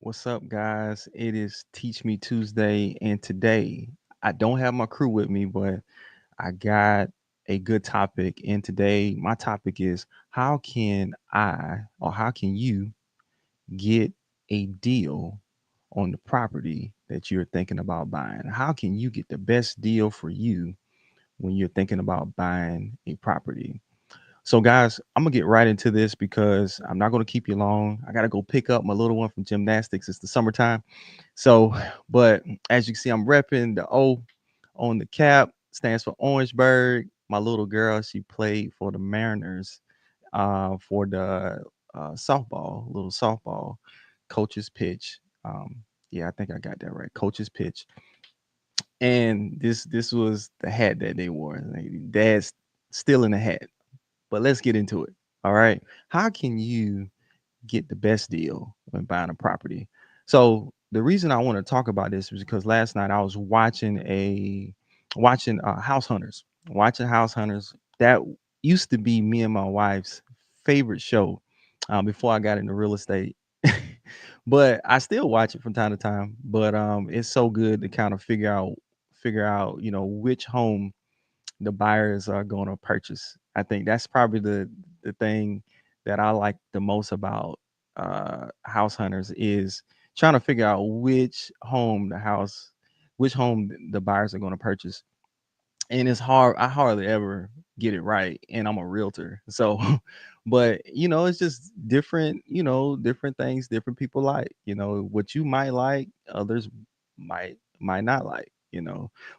What's up, guys? It is Teach Me Tuesday, and today I don't have my crew with me, but I got a good topic. And today, my topic is how can I or how can you get a deal on the property that you're thinking about buying? How can you get the best deal for you when you're thinking about buying a property? So, guys, I'm gonna get right into this because I'm not gonna keep you long. I gotta go pick up my little one from gymnastics. It's the summertime. So, but as you can see, I'm repping the O on the cap, stands for Orangeburg. My little girl, she played for the Mariners for the little softball, coach's pitch. Yeah, I think I got that right. Coach's pitch. And this was the hat that they wore. Like, Dad's still in the hat. But let's get into it. All right. How can you get the best deal when buying a property? So the reason I want to talk about this is because last night I was watching House Hunters. Watching House Hunters. That used to be me and my wife's favorite show before I got into real estate. But I still watch it from time to time. But it's so good to kind of figure out which home the buyers are going to purchase. I think that's probably the thing that I like the most about house hunters is trying to figure out which home the buyers are going to purchase. And it's hard. I hardly ever get it right, and I'm a realtor, so. But it's just different. Different things different people like. What you might like, others might not like.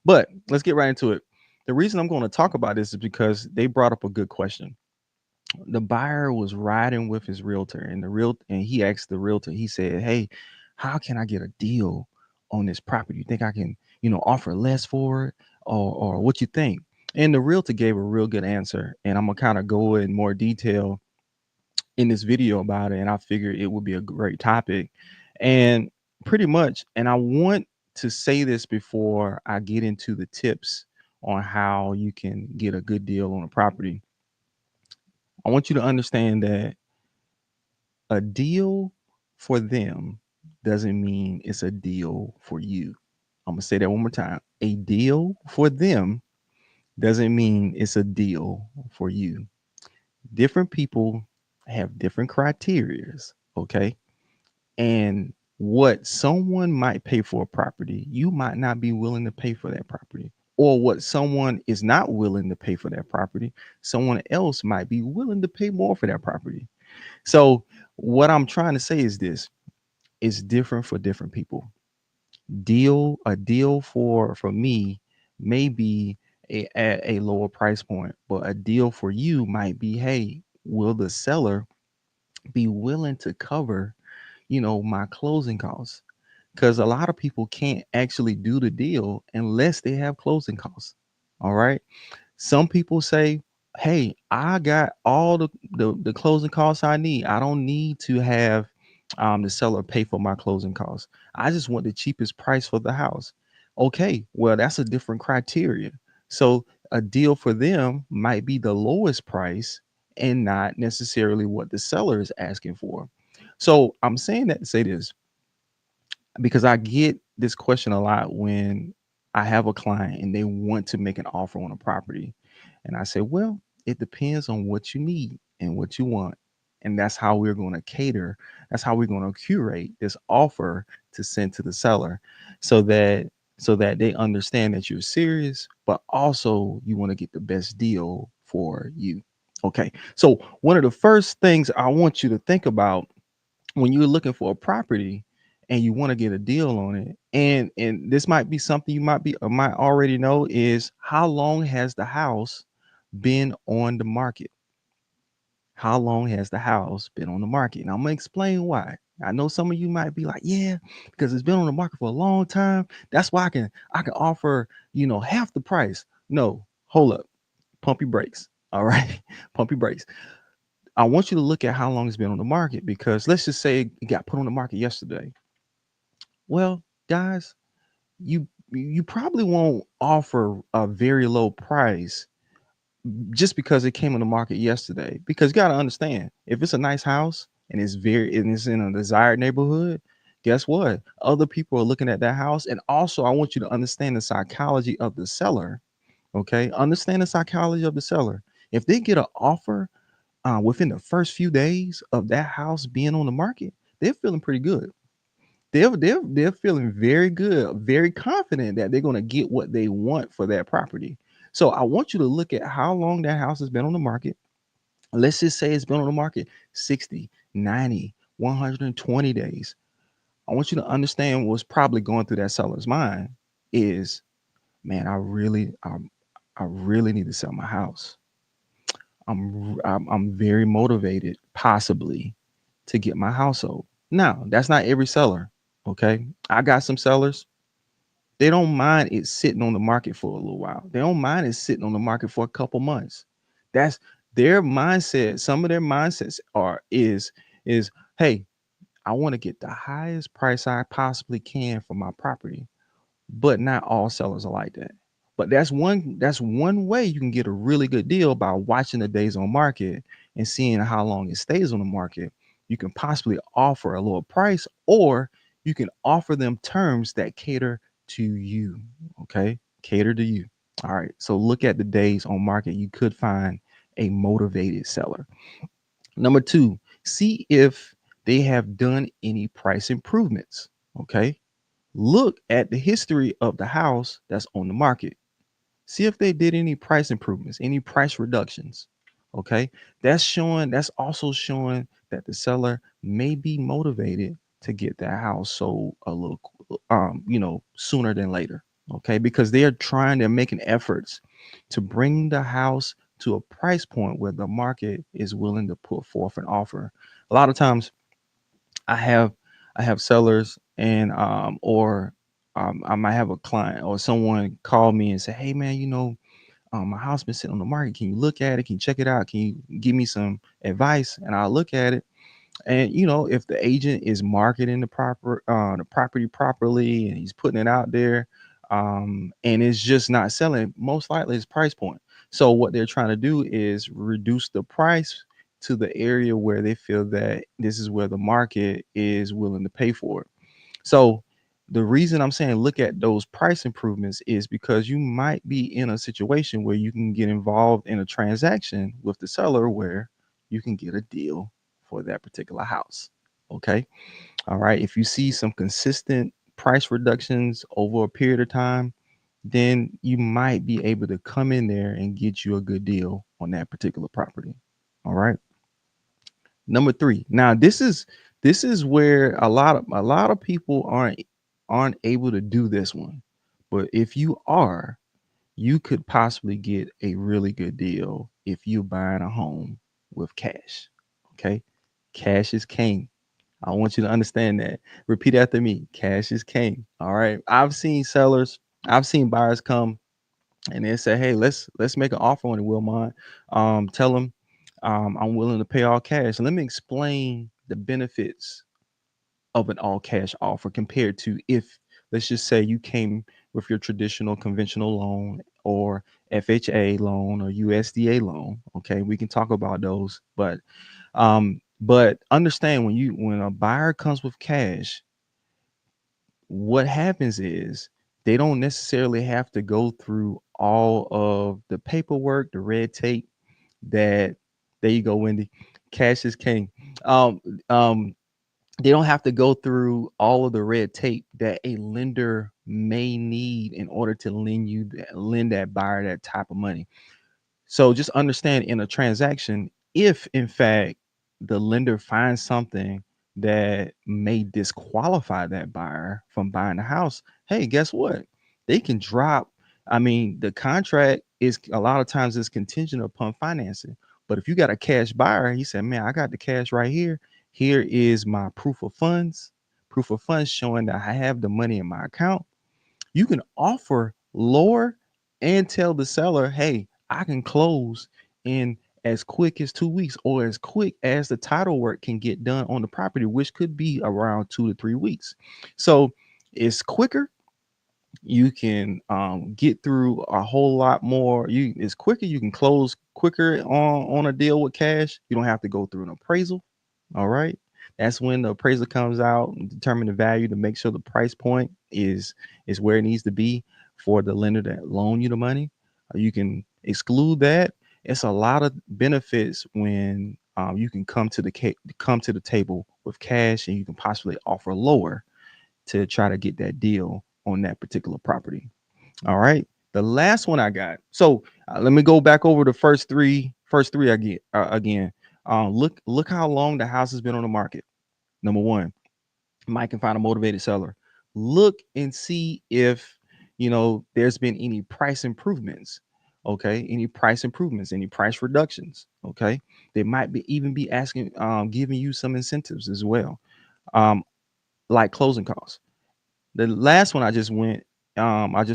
But let's get right into it. The reason I'm going to talk about this is because they brought up a good question. The buyer was riding with his realtor, and he asked the realtor. He said, "Hey, how can I get a deal on this property? You think I can, offer less for it, or what you think?" And the realtor gave a real good answer, and I'm gonna kind of go in more detail in this video about it. And I figured it would be a great topic, and pretty much. And I want to say this before I get into the tips on how you can get a good deal on a property. I want you to understand that a deal for them doesn't mean it's a deal for you. I'm going to say that one more time. A deal for them doesn't mean it's a deal for you. Different people have different criterias, okay? And what someone might pay for a property, you might not be willing to pay for that property. Or what someone is not willing to pay for that property, someone else might be willing to pay more for that property. So, what I'm trying to say is this: it's different for different people. A deal for me may be at a lower price point, but a deal for you might be, hey, will the seller be willing to cover, my closing costs? Because a lot of people can't actually do the deal unless they have closing costs. All right. Some people say, "Hey, I got all the closing costs I need. I don't need to have the seller pay for my closing costs. I just want the cheapest price for the house." Okay, well, that's a different criteria. So a deal for them might be the lowest price and not necessarily what the seller is asking for. So I'm saying that to say this because I get this question a lot when I have a client and they want to make an offer on a property. And I say, well, it depends on what you need and what you want. And that's how we're going to cater. That's how we're going to curate this offer to send to the seller so that they understand that you're serious, but also you want to get the best deal for you. Okay. So one of the first things I want you to think about when you're looking for a property and you want to get a deal on it, and this might be something you might already know, is how long has the house been on the market? How long has the house been on the market? And I'm gonna explain why. I know some of you might be like, yeah, because it's been on the market for a long time. That's why I can offer, half the price. No, hold up. Pump your brakes. All right. Pump your brakes. I want you to look at how long it's been on the market, because let's just say it got put on the market yesterday. Well, guys, you probably won't offer a very low price just because it came on the market yesterday. Because you got to understand, if it's a nice house and it's in a desired neighborhood, guess what? Other people are looking at that house. And also, I want you to understand the psychology of the seller. Okay. Understand the psychology of the seller. If they get an offer within the first few days of that house being on the market, they're feeling pretty good. They're feeling very good, very confident that they're going to get what they want for that property. So I want you to look at how long that house has been on the market. Let's just say it's been on the market 60, 90, 120 days. I want you to understand what's probably going through that seller's mind is, man, I really need to sell my house. I'm very motivated, possibly, to get my house sold. Now, that's not every seller. Okay, I got some sellers. They don't mind it sitting on the market for a little while. They don't mind it sitting on the market for a couple months. That's their mindset. Some of their mindsets is hey, I want to get the highest price I possibly can for my property. But not all sellers are like that. But that's one way you can get a really good deal by watching the days on market and seeing how long it stays on the market. You can possibly offer a lower price, or you can offer them terms that cater to you. Okay, cater to you. All right. So look at the days on market. You could find a motivated seller. Number two, see if they have done any price improvements. Okay, look at the history of the house that's on the market. See if they did any price improvements, any price reductions. Okay. That's also showing that the seller may be motivated to get that house sold a little sooner than later. Okay. Because they're making efforts to bring the house to a price point where the market is willing to put forth an offer. A lot of times I have I have sellers and or I might have a client or someone call me and say, "Hey man, my house been sitting on the market. Can you look at it? Can you check it out? Can you give me some advice?" And I'll look at it. And if the agent is marketing the property properly and he's putting it out there, and it's just not selling, most likely it's price point. So what they're trying to do is reduce the price to the area where they feel that this is where the market is willing to pay for it. So the reason I'm saying look at those price improvements is because you might be in a situation where you can get involved in a transaction with the seller where you can get a deal for that particular house. Okay. All right. If you see some consistent price reductions over a period of time, then you might be able to come in there and get you a good deal on that particular property. All right. Number three. Now this is where a lot of people aren't able to do this one. But if you are, you could possibly get a really good deal if you're buying a home with cash. Okay? Cash is king. I want you to understand that. Repeat after me. Cash is king. All right. I've seen buyers come and they say, "Hey, let's make an offer on it, Wilmont. Tell them I'm willing to pay all cash." And let me explain the benefits of an all cash offer compared to if, let's just say, you came with your traditional conventional loan or FHA loan or USDA loan. Okay, we can talk about those, but understand when a buyer comes with cash, what happens is they don't necessarily have to go through all of the paperwork, the red tape that there you go, Wendy. Cash is king. Um, um, they don't have to go through all of the red tape that a lender may need in order to lend that buyer that type of money. So just understand in a transaction, if in fact the lender finds something that may disqualify that buyer from buying the house, hey, guess what? They can drop. I mean, the contract is a lot of times is contingent upon financing. But if you got a cash buyer, he said, "Man, I got the cash right here. Here is my proof of funds showing that I have the money in my account." You can offer lower and tell the seller, "Hey, I can close in as quick as 2 weeks or as quick as the title work can get done on the property, which could be around 2 to 3 weeks." So it's quicker. You can get through a whole lot more. It's quicker. You can close quicker on a deal with cash. You don't have to go through an appraisal. All right. That's when the appraiser comes out and determine the value to make sure the price point is where it needs to be for the lender that loan you the money. You can exclude that. It's a lot of benefits when you can come to the table with cash, and you can possibly offer lower to try to get that deal on that particular property. All right. The last one I got. So let me go back over the first three. First three I get again. Look how long the house has been on the market. Number one, Mike can find a motivated seller. Look and see if there's been any price improvements. Okay, any price improvements, any price reductions. Okay, they might be even be asking, giving you some incentives as well, um, like closing costs. The last one I just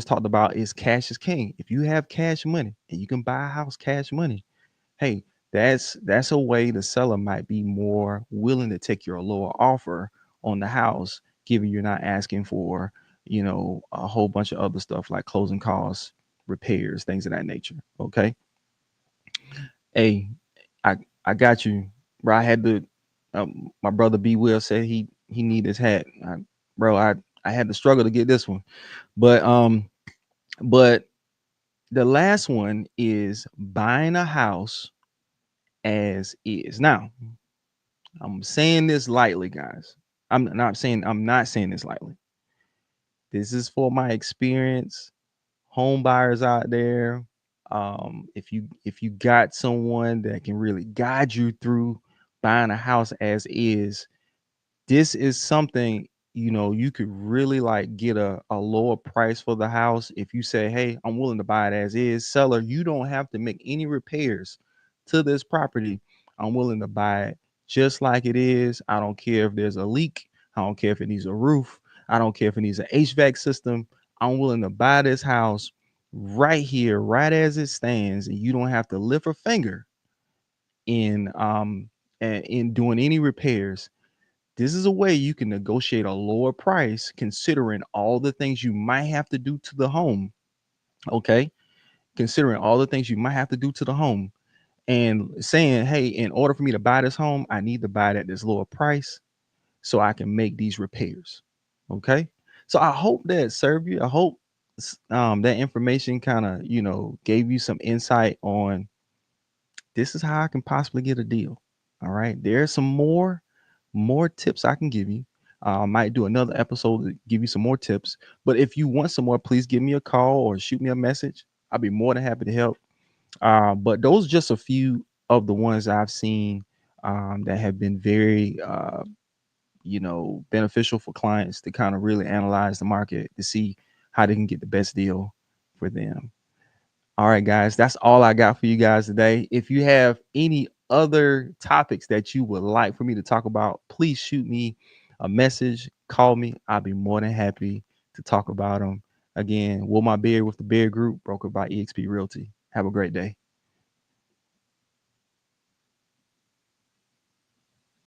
talked about is cash is king. If you have cash money and you can buy a house cash money, hey, that's a way the seller might be more willing to take your lower offer on the house, given you're not asking for, a whole bunch of other stuff like closing costs, repairs, things of that nature. Okay. Hey, I I got you, bro. I had to. My brother B Will said he need his hat. Bro, I had to struggle to get this one, but the last one is buying a house as is. Now, I'm saying this lightly, guys. I'm not saying this lightly. This is for my experience, home buyers out there. If you got someone that can really guide you through buying a house as is, this is something you could really like get a lower price for the house. If you say, hey, I'm willing to buy it as is, seller, you don't have to make any repairs to this property. I'm willing to buy it just like it is. I don't care if there's a leak. I don't care if it needs a roof. I don't care if it needs an HVAC system. I'm willing to buy this house right here, right as it stands, and you don't have to lift a finger in in doing any repairs. This is a way you can negotiate a lower price considering all the things you might have to do to the home. Okay. Considering all the things you might have to do to the home, and saying, hey, in order for me to buy this home, I need to buy it at this lower price so I can make these repairs. Okay. So I hope that served you. I hope that information kind of, gave you some insight on this is how I can possibly get a deal. All right. There's some more tips I can give you. I might do another episode to give you some more tips. But if you want some more, please give me a call or shoot me a message. I'll be more than happy to help. But those are just a few of the ones I've seen that have been very, beneficial for clients to kind of really analyze the market to see how they can get the best deal for them. All right, guys, that's all I got for you guys today. If you have any other topics that you would like for me to talk about, please shoot me a message, call me. I'll be more than happy to talk about them. Again, Will My Beard with the Beard Group, brokered by eXp Realty. Have a great day.